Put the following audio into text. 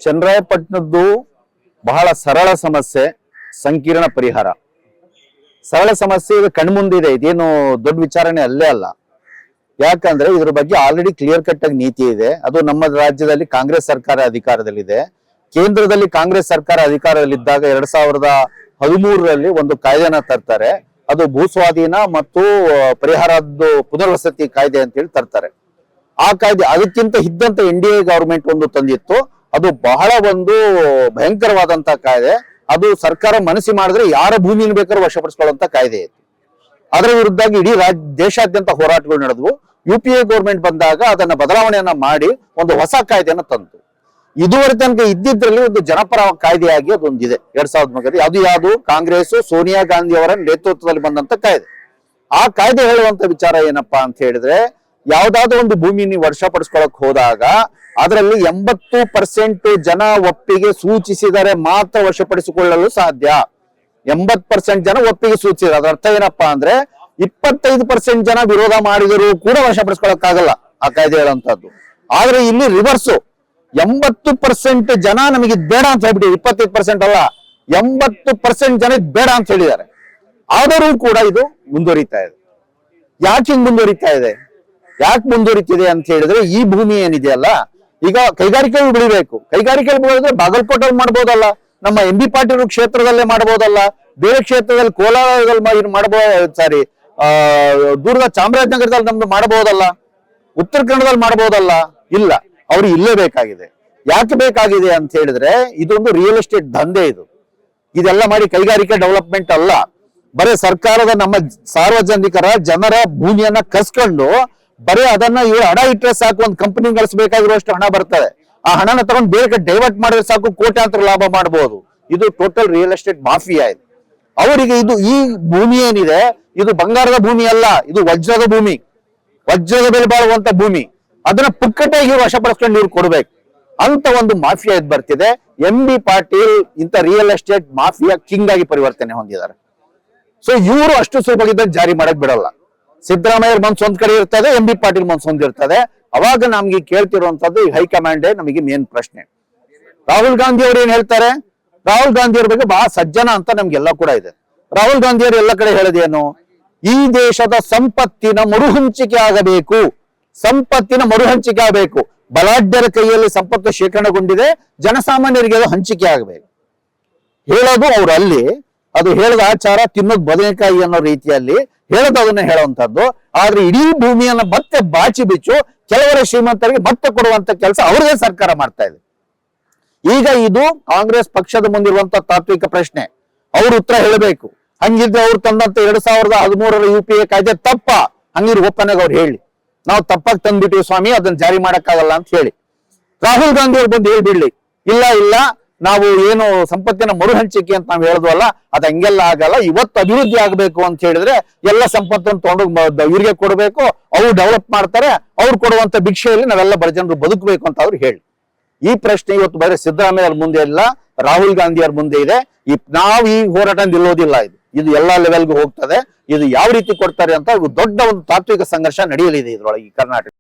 ಚನ್ನರಾಯಪಟ್ಟಣದ್ದು ಬಹಳ ಸರಳ ಸಮಸ್ಯೆ, ಸಂಕೀರ್ಣ ಪರಿಹಾರ. ಸರಳ ಸಮಸ್ಯೆ ಇದು ಕಣ್ಮುಂದಿದೆ, ಇದೇನು ದೊಡ್ಡ ವಿಚಾರಣೆ ಅಲ್ಲೇ ಅಲ್ಲ. ಯಾಕಂದ್ರೆ ಇದ್ರ ಬಗ್ಗೆ ಆಲ್ರೆಡಿ ಕ್ಲಿಯರ್ ಕಟ್ ಆಗಿ ನೀತಿ ಇದೆ. ಅದು ನಮ್ಮ ರಾಜ್ಯದಲ್ಲಿ ಕಾಂಗ್ರೆಸ್ ಸರ್ಕಾರ ಅಧಿಕಾರದಲ್ಲಿದೆ. ಕೇಂದ್ರದಲ್ಲಿ ಕಾಂಗ್ರೆಸ್ ಸರ್ಕಾರ ಅಧಿಕಾರದಲ್ಲಿದ್ದಾಗ 2013ರಲ್ಲಿ ಒಂದು ಕಾಯ್ದೆನ ತರ್ತಾರೆ. ಅದು ಭೂಸ್ವಾಧೀನ ಮತ್ತು ಪರಿಹಾರದ ಪುನರ್ವಸತಿ ಕಾಯ್ದೆ ಅಂತ ಹೇಳಿ ತರ್ತಾರೆ. ಆ ಕಾಯ್ದೆ ಅದಕ್ಕಿಂತ ಇದ್ದಂತ NDA ಗವರ್ಮೆಂಟ್ ಒಂದು ತಂದಿತ್ತು. ಅದು ಬಹಳ ಒಂದು ಭಯಂಕರವಾದಂತ ಕಾಯ್ದೆ. ಅದು ಸರ್ಕಾರ ಮನಸ್ಸಿ ಮಾಡಿದ್ರೆ ಯಾರ ಭೂಮಿನ ಬೇಕಾದ್ರೂ ವಶಪಡಿಸ್ಕೊಳ್ಳುವಂತ ಕಾಯ್ದೆ ಇತ್ತು. ಅದರ ವಿರುದ್ಧ ಇಡೀ ದೇಶಾದ್ಯಂತ ಹೋರಾಟಗಳು ನಡೆದವು. UPA ಗೌರ್ಮೆಂಟ್ ಬಂದಾಗ ಅದನ್ನ ಬದಲಾವಣೆಯನ್ನ ಮಾಡಿ ಒಂದು ಹೊಸ ಕಾಯ್ದೆಯನ್ನ ತಂತು. ಇದುವರೆ ತನಕ ಇದ್ದಿದ್ರಲ್ಲಿ ಒಂದು ಜನಪರ ಕಾಯ್ದೆಯಾಗಿ ಅದೊಂದಿದೆ 2003. ಅದು ಯಾವುದು? ಕಾಂಗ್ರೆಸ್ ಸೋನಿಯಾ ಗಾಂಧಿ ಅವರ ನೇತೃತ್ವದಲ್ಲಿ ಬಂದಂತ ಕಾಯ್ದೆ. ಆ ಕಾಯ್ದೆ ಹೇಳುವಂತ ವಿಚಾರ ಏನಪ್ಪಾ ಅಂತ ಹೇಳಿದ್ರೆ, ಯಾವ್ದಾದ್ರು ಒಂದು ಭೂಮಿ ನೀವು ವಶಪಡಿಸ್ಕೊಳಕ್ ಹೋದಾಗ ಅದರಲ್ಲಿ 80% ಜನ ಒಪ್ಪಿಗೆ ಸೂಚಿಸಿದರೆ ಮಾತ್ರ ವಶಪಡಿಸಿಕೊಳ್ಳಲು ಸಾಧ್ಯ. 80% ಜನ ಒಪ್ಪಿಗೆ ಸೂಚಿಸಿದ್ರೆ ಅದರ ಅರ್ಥ ಏನಪ್ಪಾ ಅಂದ್ರೆ 25% ಜನ ವಿರೋಧ ಮಾಡಿದರೂ ಕೂಡ ವಶಪಡಿಸ್ಕೊಳಕ್ಕಾಗಲ್ಲ ಆ ಕಾಯ್ದೆ ಹೇಳುವಂತದ್ದು. ಆದ್ರೆ ಇಲ್ಲಿ ರಿವರ್ಸು, 80% ಜನ ನಮಗೆ ಬೇಡ ಅಂತ ಹೇಳ್ಬಿಟ್ಟು, 25% ಅಲ್ಲ 80% ಜನ ಬೇಡ ಅಂತ ಹೇಳಿದ್ದಾರೆ. ಆದರೂ ಕೂಡ ಇದು ಮುಂದುವರಿತಾ ಇದೆ. ಯಾಕೆ ಹಿಂಗ್ ಮುಂದುವರಿತಾ ಇದೆ? ಯಾಕೆ ಮುಂದುವರಿತಿದೆ ಅಂತ ಹೇಳಿದ್ರೆ, ಈ ಭೂಮಿ ಏನಿದೆಯಲ್ಲ, ಈಗ ಕೈಗಾರಿಕೆಗಳು ಬೆಳಿಬೇಕು. ಕೈಗಾರಿಕೆಗಳು ಬೆಳೆದ್ರೆ ಬಾಗಲಕೋಟಲ್ಲಿ ಮಾಡ್ಬೋದಲ್ಲ, ನಮ್ಮ MB ಪಾಟೀಲ್ ಕ್ಷೇತ್ರದಲ್ಲೇ ಮಾಡ್ಬೋದಲ್ಲ, ಬೇರೆ ಕ್ಷೇತ್ರದಲ್ಲಿ ಕೋಲಾರದಲ್ಲಿ ಮಾಡಬಹುದು, ಸಾರಿ ದೂರದ ಚಾಮರಾಜನಗರದಲ್ಲಿ ನಮ್ದು ಮಾಡಬಹುದಲ್ಲ, ಉತ್ತರ ಕನ್ನಡದಲ್ಲಿ ಮಾಡಬಹುದಲ್ಲ. ಇಲ್ಲ, ಅವ್ರಿಗೆ ಇಲ್ಲೇ ಬೇಕಾಗಿದೆ. ಯಾಕೆ ಬೇಕಾಗಿದೆ ಅಂತ ಹೇಳಿದ್ರೆ, ಇದೊಂದು ರಿಯಲ್ ಎಸ್ಟೇಟ್ ದಂಧೆ. ಇದೆಲ್ಲ ಮಾಡಿ ಕೈಗಾರಿಕೆ ಡೆವಲಪ್ಮೆಂಟ್ ಅಲ್ಲ. ಬರೀ ಸರ್ಕಾರದ ನಮ್ಮ ಸಾರ್ವಜನಿಕರ ಜನರ ಭೂಮಿಯನ್ನ ಕಸ್ಕೊಂಡು ಬರೀ ಅದನ್ನ ಇವರು ಹಣ ಇಟ್ಟರೆ ಸಾಕು, ಒಂದು ಕಂಪನಿ ಗಳಿಸಬೇಕಾಗಿರುವಷ್ಟು ಹಣ ಬರ್ತದೆ. ಆ ಹಣನ ತಗೊಂಡು ಬೇರೆ ಡೈವರ್ಟ್ ಮಾಡಿದ್ರೆ ಸಾಕು, ಕೋಟ್ಯಾಂತರ ಲಾಭ ಮಾಡಬಹುದು. ಇದು ಟೋಟಲ್ ರಿಯಲ್ ಎಸ್ಟೇಟ್ ಮಾಫಿಯಾ ಇದು. ಅವರಿಗೆ ಇದು ಈ ಭೂಮಿ ಏನಿದೆ, ಇದು ಬಂಗಾರದ ಭೂಮಿ ಅಲ್ಲ, ಇದು ವಜ್ರದ ಭೂಮಿ, ವಜ್ರದ ಬೆಲೆ ಬಾಳುವಂತ ಭೂಮಿ. ಅದನ್ನ ಪುಕ್ಕಟಾಗಿ ಇವರು ವಶಪಡಿಸ್ಕೊಂಡು ಇವ್ರು ಕೊಡ್ಬೇಕು ಅಂತ ಒಂದು ಮಾಫಿಯಾ ಇದು ಬರ್ತಿದೆ. MB ಪಾಟೀಲ್ ಇಂಥ ರಿಯಲ್ ಎಸ್ಟೇಟ್ ಮಾಫಿಯಾ ಕಿಂಗ್ ಆಗಿ ಪರಿವರ್ತನೆ ಹೊಂದಿದ್ದಾರೆ. ಸೊ ಇವರು ಅಷ್ಟು ಸುಲಭವಾಗಿ ಜಾರಿ ಮಾಡಕ್ ಬಿಡಲ್ಲ. ಸಿದ್ದರಾಮಯ್ಯ ಮನ್ಸು ಒಂದ್ ಕಡೆ ಇರ್ತದೆ, MB ಪಾಟೀಲ್ ಮನ್ಸು ಒಂದಿರ್ತದೆ. ಅವಾಗ ನಮ್ಗೆ ಕೇಳ್ತಿರುವಂತದ್ದು ಹೈಕಮಾಂಡೇ ನಮಗೆ ಮೇನ್ ಪ್ರಶ್ನೆ. ರಾಹುಲ್ ಗಾಂಧಿ ಅವ್ರು ಏನ್ ಹೇಳ್ತಾರೆ? ರಾಹುಲ್ ಗಾಂಧಿ ಅವ್ರ ಬಗ್ಗೆ ಬಹಳ ಸಜ್ಜನ ಅಂತ ನಮ್ಗೆಲ್ಲ ಕೂಡ ಇದೆ. ರಾಹುಲ್ ಗಾಂಧಿ ಅವರು ಎಲ್ಲ ಕಡೆ ಹೇಳೋದೇನು? ಈ ದೇಶದ ಸಂಪತ್ತಿನ ಮರುಹಂಚಿಕೆ ಆಗಬೇಕು, ಸಂಪತ್ತಿನ ಮರುಹಂಚಿಕೆ ಆಗಬೇಕು. ಬಲಾಢ್ಯರ ಕೈಯಲ್ಲಿ ಸಂಪತ್ತು ಶೇಖರಣೆಗೊಂಡಿದೆ, ಜನಸಾಮಾನ್ಯರಿಗೆ ಅದು ಹಂಚಿಕೆ ಆಗಬೇಕು ಹೇಳೋದು ಅವ್ರು. ಅಲ್ಲಿ ಅದು ಹೇಳದ ಆಚಾರ ತಿನ್ನೋದು ಬದನೆಕಾಯಿ ಅನ್ನೋ ರೀತಿಯಲ್ಲಿ ಹೇಳೋದು, ಅದನ್ನ ಹೇಳುವಂತದ್ದು. ಆದ್ರೆ ಇಡೀ ಭೂಮಿಯನ್ನ ಮತ್ತೆ ಬಾಚಿ ಬಿಚ್ಚು ಕೆಲವರ ಶ್ರೀಮಂತರಿಗೆ ಮತ್ತೆ ಕೊಡುವಂತ ಕೆಲಸ ಅವ್ರಿಗೆ ಸರ್ಕಾರ ಮಾಡ್ತಾ ಇದೆ. ಈಗ ಇದು ಕಾಂಗ್ರೆಸ್ ಪಕ್ಷದ ಮುಂದಿರುವಂತ ತಾತ್ವಿಕ ಪ್ರಶ್ನೆ. ಅವ್ರು ಉತ್ತರ ಹೇಳಬೇಕು. ಹಂಗಿದ್ರೆ ಅವ್ರು ತಂದಂತ 2013ರ UPA ಕಾಯ್ದೆ ತಪ್ಪ, ಹಂಗಿರು ಒಪ್ಪನಾಗ ಅವ್ರು ಹೇಳಿ, ನಾವು ತಪ್ಪಾಗಿ ತಂದ್ಬಿಟ್ಟಿವಿ ಸ್ವಾಮಿ, ಅದನ್ನ ಜಾರಿ ಮಾಡಕ್ಕಾಗಲ್ಲ ಅಂತ ಹೇಳಿ. ರಾಹುಲ್ ಗಾಂಧಿ ಅವ್ರು ಬಂದು ಹೇಳ್ಬಿಡ್ಲಿ, ಇಲ್ಲ ಇಲ್ಲ ನಾವು ಏನು ಸಂಪತ್ತಿನ ಮರುಹಂಚಿಕೆ ಅಂತ ನಾವು ಹೇಳಿದ್ವಲ್ಲ, ಅದು ಹಂಗೆಲ್ಲ ಆಗಲ್ಲ. ಇವತ್ತು ಅಭಿವೃದ್ಧಿ ಆಗ್ಬೇಕು ಅಂತ ಹೇಳಿದ್ರೆ ಎಲ್ಲ ಸಂಪತ್ತನ್ನು ತಗೊಂಡು ಇವ್ರಿಗೆ ಕೊಡಬೇಕು, ಅವ್ರು ಡೆವಲಪ್ ಮಾಡ್ತಾರೆ, ಅವ್ರು ಕೊಡುವಂತ ಭಿಕ್ಷೆಯಲ್ಲಿ ನಾವೆಲ್ಲ ಬಡ ಜನರು ಬದುಕಬೇಕು ಅಂತ ಅವ್ರು ಹೇಳಿ. ಈ ಪ್ರಶ್ನೆ ಇವತ್ತು ಬರೀ ಸಿದ್ದರಾಮಯ್ಯ ಅವ್ರ ಮುಂದೆ ಇಲ್ಲ, ರಾಹುಲ್ ಗಾಂಧಿ ಅವ್ರ ಮುಂದೆ ಇದೆ. ನಾವು ಈ ಹೋರಾಟ ನಿಲ್ಲೋದಿಲ್ಲ. ಇದು ಎಲ್ಲಾ ಲೆವೆಲ್ಗೂ ಹೋಗ್ತದೆ. ಇದು ಯಾವ ರೀತಿ ಕೊಡ್ತಾರೆ ಅಂತ ದೊಡ್ಡ ಒಂದು ತಾತ್ವಿಕ ಸಂಘರ್ಷ ನಡೆಯಲಿದೆ ಇದ್ರೊಳಗೆ ಈ ಕರ್ನಾಟಕ.